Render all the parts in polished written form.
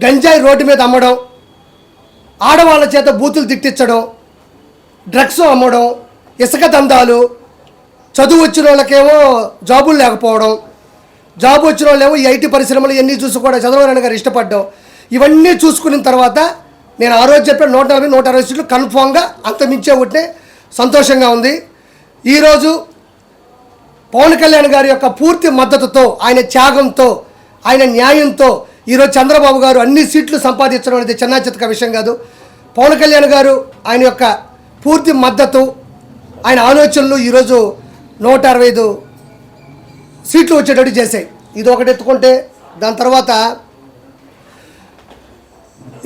గంజాయి రోడ్డు మీద అమ్మడం, ఆడవాళ్ళ చేత బూతులు తిట్టించడం, డ్రగ్స్ అమ్మడం, ఇసుక దందాలు, చదువు వచ్చిన వాళ్ళకేమో జాబులు లేకపోవడం, జాబ్ వచ్చిన వాళ్ళేమో ఈ ఐటీ పరిశ్రమలు ఇవన్నీ చూసి కూడా చంద్రబాబు నాయుడు గారు ఇష్టపడ్డాం. ఇవన్నీ చూసుకున్న తర్వాత నేను ఆ రోజు చెప్పిన 140-160 సీట్లు కన్ఫామ్గా అంతమించే ఉంటే సంతోషంగా ఉంది. ఈరోజు పవన్ కళ్యాణ్ గారి యొక్క పూర్తి మద్దతుతో, ఆయన త్యాగంతో, ఆయన న్యాయంతో ఈరోజు చంద్రబాబు గారు అన్ని సీట్లు సంపాదించడం అనేది చిన్న చితక విషయం కాదు. పవన్ కళ్యాణ్ గారు ఆయన యొక్క పూర్తి మద్దతు, ఆయన ఆలోచనలు ఈరోజు 165 సీట్లు వచ్చేటట్టు చేశాయి. ఇది ఒకటి ఎత్తుకుంటే దాని తర్వాత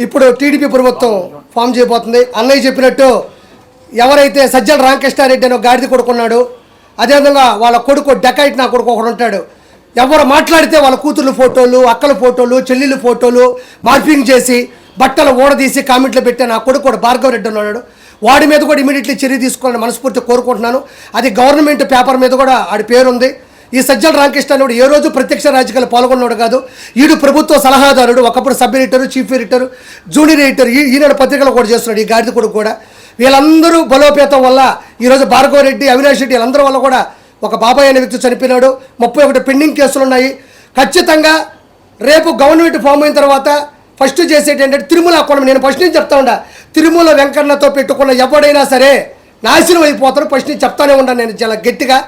ఇప్పుడు టీడీపీ ప్రభుత్వం ఫామ్ చేయబోతుంది. అన్నయ్య చెప్పినట్టు ఎవరైతే సజ్జల రామకృష్ణారెడ్డి అని గాడిద కొడుకున్నాడు, అదేవిధంగా వాళ్ళ కొడుకు డెకాయిట్ నా కొడుకు ఒకడు ఉంటాడు. ఎవరు మాట్లాడితే వాళ్ళ కూతుర్ల ఫోటోలు, అక్కల ఫోటోలు, చెల్లెళ్ళ ఫోటోలు మార్పింగ్ చేసి బట్టలు ఓడదీసి కామెంట్లు పెట్టే నా కొడుకు కూడా భార్గవ రెడ్డి ఉన్నాడు. వాడి మీద కూడా ఇమీడియట్లీ చర్య తీసుకోవాలని మనస్ఫూర్తి కోరుకుంటున్నాను. అది గవర్నమెంట్ పేపర్ మీద కూడా ఆడి పేరుంది. ఈ సజ్జల రామకృష్ణారెడ్డి ఏ రోజు ప్రత్యక్ష రాజకీయాలు పాల్గొన్నాడు కాదు. ఈడు ప్రభుత్వ సలహాదారుడు, ఒకప్పుడు sub editor, chief editor, junior editor, Eenadu పత్రికలు కూడా చేస్తున్నాడు ఈ గాడిద కొడుకు కూడా. వీళ్ళందరూ బలోపేతం వల్ల ఈరోజు భార్గవ రెడ్డి, అవినాష్ రెడ్డి వీళ్ళందరి వల్ల కూడా ఒక బాబాయ్ అనే వ్యక్తి చనిపోయినాడు. 31 పెండింగ్ కేసులు ఉన్నాయి. ఖచ్చితంగా రేపు గవర్నమెంట్ ఫామ్ అయిన తర్వాత ఫస్ట్ చేసేటి ఏంటంటే తిరుమల అకౌంట్. నేను ఫస్ట్ నుంచి చెప్తా ఉండా, తిరుమల వెంకన్నతో పెట్టుకున్న ఎవడైనా సరే నాశనం అయిపోతారు. ఫస్ట్ నుంచి చెప్తానే ఉన్నాను నేను చాలా గట్టిగా.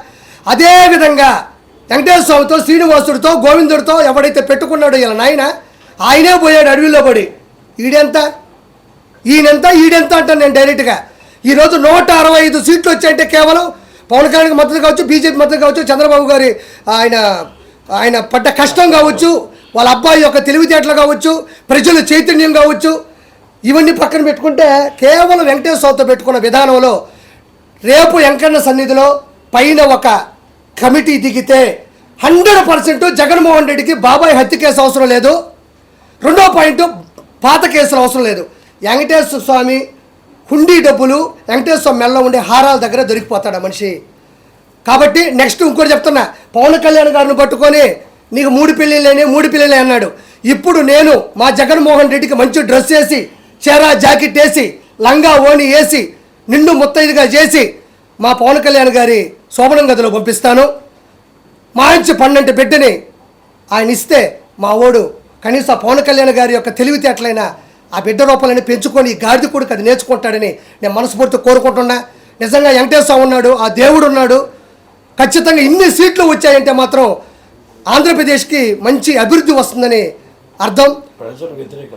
అదేవిధంగా వెంకటేశ్వర స్వామితో, శ్రీనివాసుడితో, గోవిందుడితో ఎవడైతే పెట్టుకున్నాడో ఇలా నాయన, ఆయనే పోయాడు అడవిలో పడి. ఈడెంత అంటాను నేను డైరెక్ట్గా. ఈరోజు 165 సీట్లు వచ్చాయంటే కేవలం పవన్ కళ్యాణ్కి మద్దతు కావచ్చు, బీజేపీ మద్దతు కావచ్చు, చంద్రబాబు గారి ఆయన పడ్డ కష్టం కావచ్చు, వాళ్ళ అబ్బాయి యొక్క తెలివితేటలు కావచ్చు, ప్రజల చైతన్యం కావచ్చు, ఇవన్నీ పక్కన పెట్టుకుంటే కేవలం వెంకటేశ్వర స్వామితో పెట్టుకున్న విధానంలో రేపు వెంకన్న సన్నిధిలో పైన ఒక కమిటీ దిగితే 100% జగన్మోహన్ రెడ్డికి బాబాయ్ హత్య కేసు అవసరం లేదు. రెండో పాయింట్, పాత కేసులు అవసరం లేదు. వెంకటేశ్వర స్వామి హుండీ డబ్బులు వెంకటేశ్వర స్వామి మెల్ల ఉండే హారాల దగ్గర దొరికిపోతాడు ఆ మనిషి. కాబట్టి నెక్స్ట్ ఇంకోటి చెప్తున్నా, పవన్ కళ్యాణ్ గారిని పట్టుకొని నీకు 3 పెళ్ళిళ్ళే అన్నాడు. ఇప్పుడు నేను మా జగన్మోహన్ రెడ్డికి మంచి డ్రెస్ వేసి, చీర జాకెట్ వేసి, లంగా ఓణి వేసి, నిండు ముత్తైదుగా చేసి మా పవన్ కళ్యాణ్ గారి శోభనం గదిలో పంపిస్తాను. మంచి పన్నెండు బిడ్డని ఆయన ఇస్తే మా ఓడు కనీసం పవన్ కళ్యాణ్ గారి యొక్క తెలివితేటలైన ఆ బిడ్డ రూపాలని పెంచుకొని ఈ గాడిద కొడుకు అది నేర్చుకుంటాడని నేను మనస్ఫూర్తి కోరుకుంటున్నా. నిజంగా వెంకటేశ్వర స్వామి ఉన్నాడు, ఆ దేవుడు ఉన్నాడు. ఖచ్చితంగా ఇన్ని సీట్లు వచ్చాయంటే మాత్రం ఆంధ్రప్రదేశ్కి మంచి అభివృద్ధి వస్తుందని అర్థం.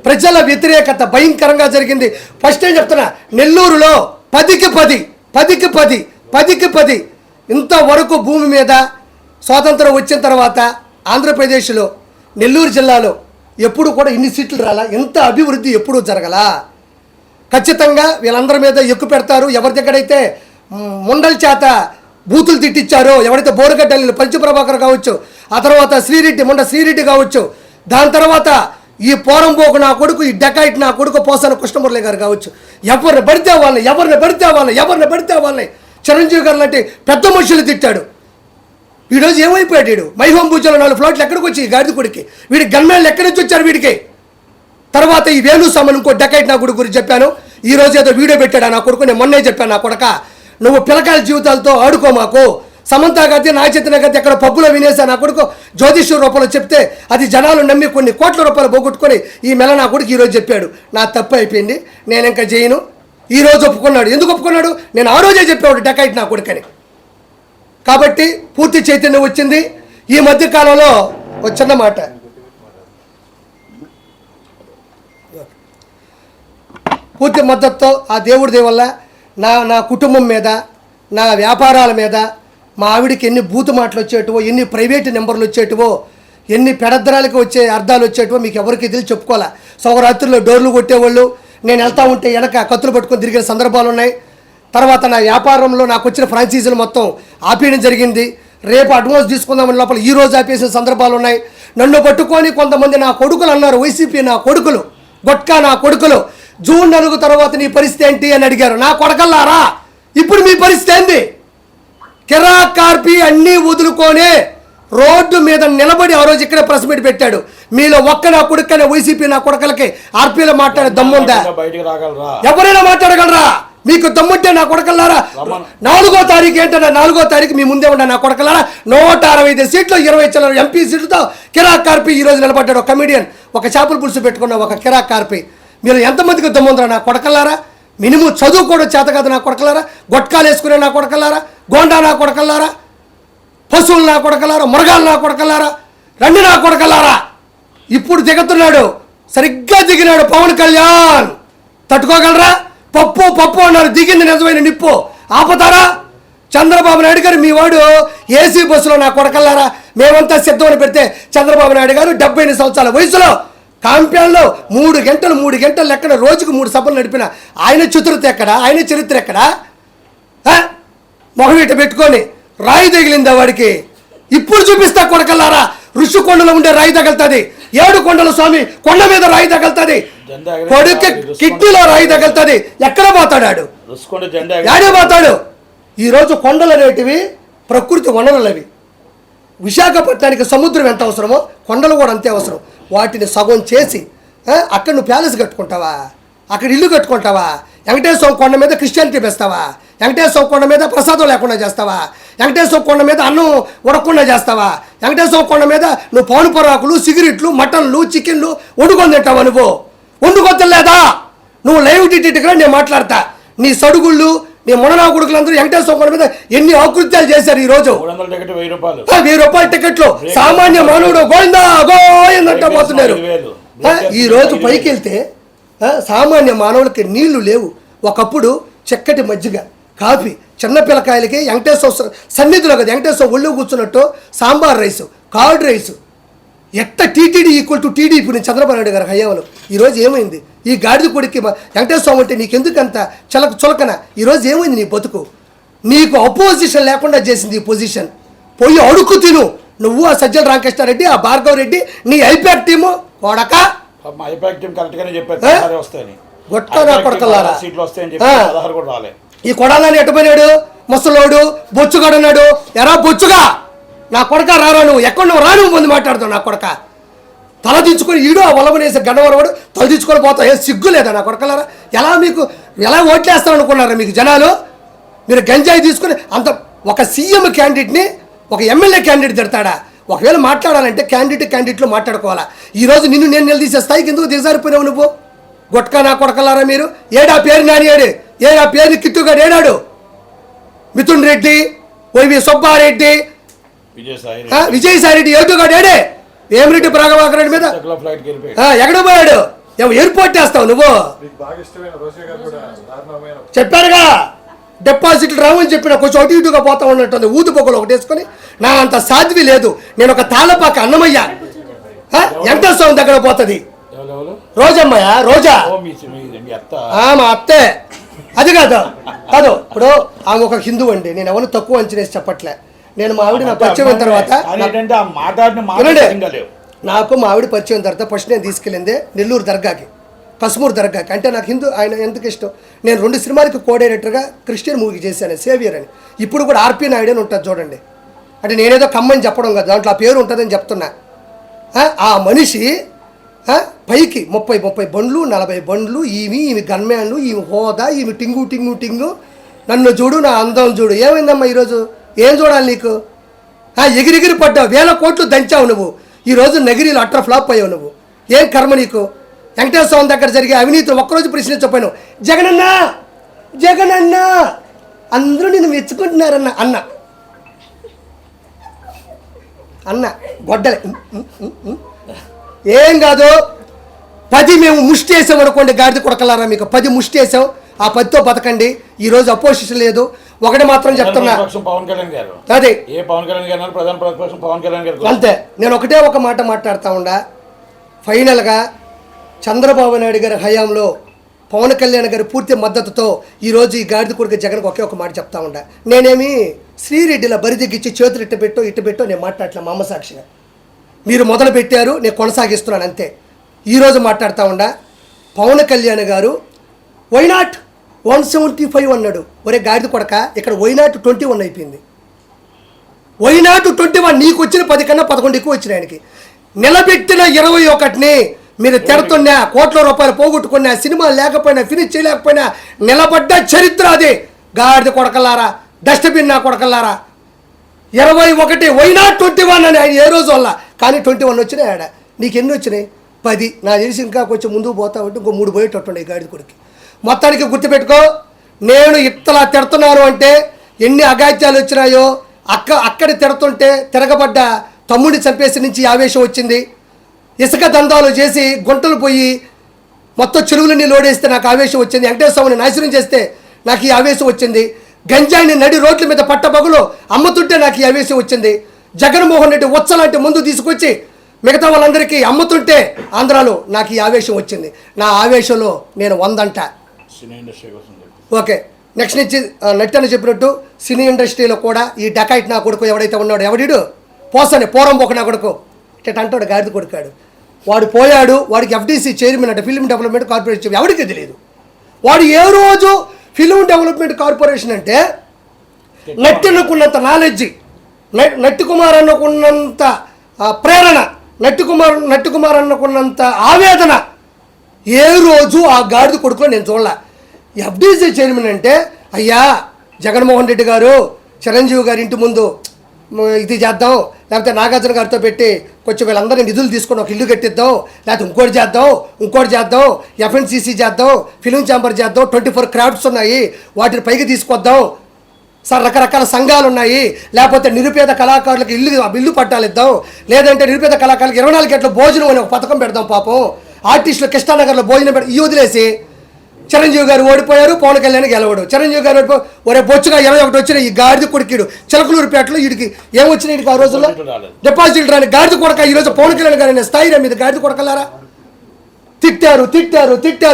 ప్రజల వ్యతిరేకత భయంకరంగా జరిగింది. ఫస్ట్ ఏం చెప్తున్నా, నెల్లూరులో 10కి 10 ఇంతవరకు భూమి మీద స్వాతంత్రం వచ్చిన తర్వాత ఆంధ్రప్రదేశ్లో నెల్లూరు జిల్లాలో ఎప్పుడు కూడా ఇన్ని సీట్లు రాలా, ఎంత అభివృద్ధి ఎప్పుడూ జరగలా. ఖచ్చితంగా వీళ్ళందరి మీద ఎక్కువ పెడతారు. ఎవరి దగ్గరైతే ముండల చేత బూతులు తిట్టించారో, ఎవరైతే బోరుగడ్డలు పంచప్రభాకర్ కావచ్చు, ఆ తర్వాత ముండ శ్రీరెడ్డి కావచ్చు, దాని తర్వాత ఈ పోరంబోకు నా కొడుకు, ఈ డెకాయిట్ నా కొడుకు పోసాన కృష్ణమురళి గారు కావచ్చు, ఎవరిని పడితే వాళ్ళని చిరంజీవి గారు లాంటి పెద్ద మనుషులు తిట్టాడు. ఈరోజు ఏమైపోయాడు వీడు? మైహోం పూజలో 4 ఫ్లాట్లు ఎక్కడికి వచ్చి గాడిద కొడుకి, వీడి గన్మేళ్ళు ఎక్కడి నుంచి వచ్చారు వీడికి? తర్వాత ఈ వేణు సామాన్ ఇంకో డెకాయిట్ నా కొడుకు గురించి చెప్పాను. ఈరోజు ఏదో వీడియో పెట్టాడు నా కొడుకు. నేను మొన్నే చెప్పాను, నా కొడక నువ్వు పిల్లకాయల జీవితాలతో ఆడుకో మాకు. సమంతా గతి, నాగచైతన్య గతి ఎక్కడ పబ్బులో వినేసా నా కొడుకు జ్యోతిష్య రూపంలో చెప్తే అది జనాలు నమ్మి కొన్ని కోట్ల రూపాయలు పోగొట్టుకొని ఈ మెల నా కొడుకు ఈరోజు చెప్పాడు. నా తప్పు అయిపోయింది, నేను ఇంకా చేయను. ఈరోజు ఒప్పుకున్నాడు. ఎందుకు ఒప్పుకున్నాడు? నేను ఆ రోజే చెప్పాడు డెకాయిట్ నా కొడుకని. కాబట్టి పూర్తి చైతన్యం వచ్చింది. ఈ మధ్యకాలంలో ఒక చిన్న మాట, పూర్తి మద్దతుతో ఆ దేవుడి దేవల్ల నా కుటుంబం మీద, నా వ్యాపారాల మీద, మా ఆవిడికి ఎన్ని బూతు మాటలు వచ్చేటివో, ఎన్ని ప్రైవేటు నెంబర్లు వచ్చేటివో, ఎన్ని పెడద్దరాలకి వచ్చే అర్థాలు వచ్చేటివో మీకు ఎవరికి తెలిసి చెప్పుకోవాలా. సౌరాత్రుల్లో డోర్లు కొట్టేవాళ్ళు, నేను వెళ్తా ఉంటే వెనక కత్తులు పట్టుకొని తిరిగిన సందర్భాలు ఉన్నాయి. తర్వాత నా వ్యాపారంలో నాకు వచ్చిన ఫ్రాంచైజీలు మొత్తం ఆపేయడం జరిగింది. రేపు అడ్వాన్స్ తీసుకుందామని లోపల ఈరోజు ఆపేసిన సందర్భాలు ఉన్నాయి. నన్ను పట్టుకొని కొంతమంది నా కొడుకులు అన్నారు, వైసీపీ నా కొడుకులు, గొట్కా నా కొడుకులు, జూన్ 4 తర్వాత నీ పరిస్థితి ఏంటి అని అడిగారు. నా కొడకల్లారా, ఇప్పుడు మీ పరిస్థితి ఏంది? కిరా కార్పి అన్నీ వదులుకొని రోడ్డు మీద నిలబడి ఆ రోజు ఇక్కడే ప్రెస్ మీట్ పెట్టాడు. మీలో ఒక్క నా కొడుకనే వైసీపీ నా కొడుకలకి ఆర్పీలో మాట్లాడే దమ్ముందా? ఎవరైనా మాట్లాడగలరా? మీకు దమ్ముంటే నా కొడకల్లారా 4వ తారీఖు ఏంటన్నా 4వ తారీఖు మీ ముందే ఉన్న నా కొడకల్లారా 165 సీట్లు 20 చిల్లర ఎంపీ సీట్లతో కిరాక్ కార్పి ఈరోజు నిలబడ్డాడు. ఒక కమిడియన్, ఒక చేపల పులుసు పెట్టుకున్న ఒక కిరాక్ కార్పి. మీరు ఎంతమందికి దమ్ముందరా నా కొడకల్లారా? మినిమం చదువు కూడా చేత కాదు నా కొడకల్లారా, గొట్కాలు వేసుకునే నా కొడకల్లారా, గోండా నా కొడకల్లారా, పశువులు నా కొడకల్లారా, మురగాలు నా కొడకల్లారా, రండి నా కొడకల్లారా. ఇప్పుడు దిగుతున్నాడు, సరిగ్గా దిగినాడు పవన్ కళ్యాణ్. తట్టుకోగలరా? పప్పు అన్నారు, దిగింది నిజమైన నిప్పు. ఆపుతారా? చంద్రబాబు నాయుడు గారు మీ వాడు ఏసీ బస్సులో నా కొడకల్లారా మేమంతా సిద్ధమని పెడితే చంద్రబాబు నాయుడు గారు 78 సంవత్సరాల వయసులో కాంప్యాన్లో 3 గంటలు లెక్కన రోజుకు 3 సభలు నడిపిన ఆయన చతురత ఎక్కడ? ఆయన చరిత్ర ఎక్కడ? మొహమీట పెట్టుకొని రాయి తగిలిందా వాడికి? ఇప్పుడు చూపిస్తా కొడకల్లారా. ఋషికొండలో ఉండే రాయి తగలుతుంది, 7 కొండల స్వామి కొండ మీద రాయి తగలుతుంది, కొడుకు కిడ్నీలో రాయి తగలుతుంది. ఎక్కడ పోతాడు? యాడే పోతాడు? ఈరోజు కొండలు అనేటివి ప్రకృతి వనరులు. అవి విశాఖపట్నానికి సముద్రం ఎంత అవసరమో కొండలు కూడా అంతే అవసరం. వాటిని సగం చేసి అక్కడ నువ్వు ప్యాలెస్ కట్టుకుంటావా? అక్కడ ఇల్లు కట్టుకుంటావా? వెంకటేశ్వర కొండ మీద క్రిస్టియానిటీ పెస్తావా? వెంకటేశ్వర కొండ మీద ప్రసాదం లేకుండా చేస్తావా? వెంకటేశ్వర కొండ మీద అన్నం ఉడకుండా చేస్తావా? వెంకటేశ్వర కొండ మీద నువ్వు పౌను పొరాకులు, సిగరెట్లు, మటన్లు, చికెన్లు వండుకొని తింటావా? నువ్వు వండుకొని లేదా? నువ్వు లైవ్ టికెట్గా నేను మాట్లాడతా. నీ సడుగుళ్ళు, నీ మొననా కొడుకులందరూ వెంకటేశ్వర కొండ మీద ఎన్ని ఆకృత్యాలు చేశారు. ఈ రోజు 1000 రూపాయల టికెట్లు సామాన్య మానవుడు గోయిందా గోయిందంటా పోతున్నారు. ఈ రోజు పైకి వెళ్తే సామాన్య మానవులకి నీళ్లు లేవు. ఒకప్పుడు చక్కటి మజ్జిగ, కాఫీ, చిన్న పిల్లకాయలకి వెంకటేశ్వర సన్నిధిలో కదా వెంకటేశ్వర ఒళ్ళు కూర్చున్నట్టు సాంబార్ రైసు, కార్డ్ రైసు. ఎట్ట టీటీడీ ఈక్వల్ టు టీడీపీ నేను చంద్రబాబు నాయుడు గారు హయాంలో. ఈరోజు ఏమైంది? ఈ గాడిద కొడుక్కి వెంకటేశ్వర అంటే నీకెందుకు అంత చులకన? ఈరోజు ఏమైంది నీ బతుకు? నీకు అపోజిషన్ లేకుండా చేసింది ఈ పొజిషన్. పోయి అడుక్కు తిను. నువ్వు ఆ సజ్జల రామకృష్ణారెడ్డి, ఆ భార్గవ్ రెడ్డి, నీ ఐపాక్ టీము కొడక ఈ కొడాలని ఎట్టుపోయినాడు ముసలోడు బొచ్చుగాడన్నాడు. ఎరా బొచ్చుగా నా కొడక రారా, నువ్వు ఎక్కడ నువ్వు రాను ముందు మాట్లాడుతావు. నా కొడక తల దించుకొని ఈడు ఆ వలమనేసి గడ్డవరవాడు తల దించుకొని పోతావు. ఏ సిగ్గు లేదా నా కొడకలారా? ఎలా ఓట్లేస్తాను అనుకున్నారా మీకు జనాలు? మీరు గంజాయి తీసుకుని అంత ఒక సీఎం క్యాండిడేట్ని ఒక ఎమ్మెల్యే క్యాండిడేట్ తిడతాడా? ఒకవేళ మాట్లాడాలంటే క్యాండిడేట్లు మాట్లాడుకోవాలా. ఈరోజు నిన్ను నేను నిలదీసే స్థాయికి ఎందుకు దిగజారిపోయినావు నువ్వు? గొట్కా నా కొడకలారా మీరు. ఏడా పేరు నానియాడు, ఏడా పేరు కిట్టుగాడు ఏడాడు? మిథున్ రెడ్డి, వైవి సుబ్బారెడ్డి, విజయసాయి రెడ్డి ఏటుగాడు ఏడే? వేమిరెడ్డి ప్రభాకర్ రెడ్డి మీద ఎక్కడ పోయాడు? ఎయిర్పోర్ట్ వేస్తావు నువ్వు. చెప్పారుగా డిపాజిట్లు రావని చెప్పిన కొంచెం అటు ఇటుగా పోతా ఉన్నట్టుంది. ఊదు పొగలు ఒకటి వేసుకొని నా అంత సాధ్వి లేదు. నేను ఒక తాళపాక అన్నమయ్య వెంకటేశ్వరం దగ్గర పోతుంది. రోజమ్మయ్య రోజా మా అత్తే. అది కాదు ఇప్పుడు ఆమె ఒక హిందూ అండి. నేను ఎవరు తక్కువ అంచనేసి చెప్పట్లే. నేను మా ఆవిడ నా పరిచయం అయిన తర్వాత నాకు మా ఆవిడ పరిచయం తర్వాత ఫస్ట్ నేను తీసుకెళ్ళిందే నెల్లూరు దర్గాకి, కశ్మూర్ దర్గాకి. అంటే నాకు హిందూ ఆయన ఎందుకు ఇష్టం. నేను 2 సినిమాలకి కోఆర్డినేటర్గా క్రిస్టియన్ మూవీకి చేశాను, సేవియర్ అని. ఇప్పుడు కూడా ఆర్పీ నాయుడు అని ఉంటుంది చూడండి. అంటే నేనేదో కమ్మని చెప్పడం కదా, దాంట్లో ఆ పేరు ఉంటుందని చెప్తున్నా. ఆ మనిషి పైకి 30 బండ్లు 40 బండ్లు, ఈమె గన్మ్యాన్లు, ఈమె హోదా, ఈమె టింగు నన్ను చూడు, నా అందం చూడు. ఏమైందమ్మా ఈరోజు? ఏం చూడాలి నీకు? ఎగిరిగిరి పడ్డావు, 1000 కోట్లు దంచావు నువ్వు. ఈరోజు నగిరిలో అట్ర ఫ్లాప్ అయ్యావు నువ్వు. ఏం కర్మ నీకు? వెంకటేశ్వర స్వామి దగ్గర జరిగే అవినీతిని ఒక్కరోజు ప్రశ్నించకపోయాను. జగనన్న అందరూ నిన్ను మెచ్చుకుంటున్నారన్న అన్న గొడ్డలే. ఏం కాదు, 10 మేము ముష్టి వేసాం అనుకోండి. గాడిద కొడకలారా మీకు 10 ముష్టి వేసాం. ఆ 10తో బతకండి. ఈరోజు అపోజిషన్ లేదు. ఒకటి మాత్రం చెప్తున్నా, అదే అంతే. నేను ఒకటే ఒక మాట మాట్లాడుతూ ఉండా. ఫైనల్గా చంద్రబాబు నాయుడు గారి హయాంలో పవన్ కళ్యాణ్ గారి పూర్తి మద్దతుతో ఈరోజు ఈ గాడిద కొడుకు జగన్కి ఒకే ఒక మాట చెప్తా ఉండా. నేనేమి శ్రీరెడ్డిలా బరిదిగ్గిచ్చి చేతులు ఇట్టు పెట్టో నేను మాట్లాడలే. మా అమ్మ సాక్షిగా మీరు మొదలు పెట్టారు, నేను కొనసాగిస్తున్నాను అంతే. ఈరోజు మాట్లాడుతూ ఉండా. పవన్ కళ్యాణ్ గారు వైనాట్ 175 అన్నాడు. ఒరే గాడిద కొడక, ఇక్కడ వైనాట్ 21 అయిపోయింది. వైనాటు 21 నీకు వచ్చిన 10 కన్నా 11 ఎక్కువ వచ్చినాయి ఆయనకి. నిలబెట్టిన 21ని మీరు తిడుతున్నా, కోట్ల రూపాయలు పోగొట్టుకున్నా, సినిమా లేకపోయినా, ఫినిష్ చేయలేకపోయినా నిలబడ్డ చరిత్ర అది. గాడిద కొడకల్లారా, డస్ట్బిన్ నా కొడకల్లారా. 21 వైనాట్ 21 అని ఆయన ఏ రోజు వల్ల, కానీ 21 వచ్చినాయి ఆడ. నీకు ఎన్ని వచ్చినాయి? 10. నా తెలిసి ఇంకా కొంచెం ముందుకు పోతా ఉంటే ఇంకో 3 పోయేటట్టుండే ఈ గాడిద కొడుకు. మొత్తానికి గుర్తుపెట్టుకో, నేను ఇట్లా తిడుతున్నాను అంటే ఎన్ని అగాత్యాలు వచ్చినాయో. అక్కడ తిడుతుంటే తిరగబడ్డ తమ్ముడిని చంపేసి నుంచి ఆవేశం వచ్చింది. ఇసుక దందాలు చేసి గుంటలు పోయి మొత్తం చెరువులన్నీ లోడేస్తే నాకు ఆవేశం వచ్చింది. వెంకటేశ్వర స్వామిని నాశనం చేస్తే నాకు ఈ ఆవేశం వచ్చింది. గంజాయిని నడి రోడ్ల మీద పట్టబగులు అమ్ముతుంటే నాకు ఈ ఆవేశం వచ్చింది. జగన్మోహన్ రెడ్డి ఉచ్చలాంటి ముందు తీసుకొచ్చి మిగతా వాళ్ళందరికీ అమ్ముతుంటే ఆంధ్రాలో నాకు ఈ ఆవేశం వచ్చింది. నా ఆవేశంలో నేను 100 అంట. ఓకే, నెక్స్ట్ నుంచి నట్టని చెప్పినట్టు సినీ ఇండస్ట్రీలో కూడా ఈ డకాయిట్ నా కొడుకు ఎవడైతే ఉన్నాడో, ఎవడీడు పోసని పోరంబోక నా కొడుకు ఇట్ట అంటాడు, గాడిద కొడుకాడు. వాడు పోయాడు, వాడికి FDC చైర్మన్ అంటే ఫిల్మ్ డెవలప్మెంట్ కార్పొరేషన్, ఎవరికి తెలియదు. వాడు ఏ రోజు ఫిల్మ్ డెవలప్మెంట్ కార్పొరేషన్ అంటే నట్టనుకున్నంత నాలెడ్జి, నట్టి కుమార్ అన్నకున్నంత ప్రేరణ, నట్టి కుమార్ అన్నకున్నంత ఆవేదన ఏ రోజు ఆ గాడిద కొడుకులో నేను చూడలే. FDC చైర్మన్ అంటే, అయ్యా జగన్మోహన్ రెడ్డి గారు చిరంజీవి గారి ఇంటి ముందు ఇది చేద్దాం, లేకపోతే నాగార్జున గారితో పెట్టి కొంచెం వీళ్ళందరినీ నిధులు తీసుకొని ఒక ఇల్లు కట్టిద్దాం, లేకపోతే ఇంకోటి చేద్దాం, FNCC చేద్దాం, ఫిలిం ఛాంబర్ చేద్దాం, 24 క్రాఫ్ట్స్ ఉన్నాయి వాటిని పైకి తీసుకొద్దాం సార్, రకరకాల సంఘాలు ఉన్నాయి, లేకపోతే నిరుపేద కళాకారులకు ఇల్లు పట్టాలు ఇద్దాం, లేదంటే నిరుపేద కళాకారులకు 24 గంటల భోజనం అనే ఒక పథకం పెడదాం. పాపం ఆర్టిస్టులు కృష్ణానగర్లో భోజనం ఈ వదిలేసి చిరంజీవి గారు ఓడిపోయారు, పవన్ కళ్యాణ్ గెలవడు. చిరంజీవి గారు ఓడిపో ఒరే బొచ్చుగా 21 వచ్చిన ఈ గాడిద కొడుకుడు చిలకలూరుపేటలో వీడికి ఏమొచ్చినాయి ఆ రోజుల్లో? డిపాజిట్లు రాని గాడిద కొడక. ఈరోజు పవన్ కళ్యాణ్ గారు స్థాయి మీద గాడిద కొడకలారా తిట్టారు.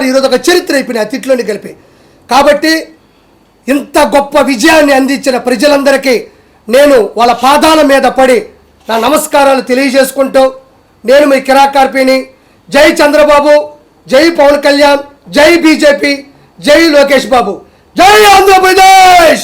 ఈరోజు ఒక చరిత్ర అయిపోయినాయి ఆ తిట్లోని కలిపి. కాబట్టి ఇంత గొప్ప విజయాన్ని అందించిన ప్రజలందరికీ నేను వాళ్ళ పాదాల మీద పడి నా నమస్కారాలు తెలియజేసుకుంటూ, నేను మీ కిరాకార్పిని. జై చంద్రబాబు, జై పవన్ కళ్యాణ్, జై బీజేపీ, జై లోకేష్ బాబు, జై ఆంధ్రప్రదేశ్.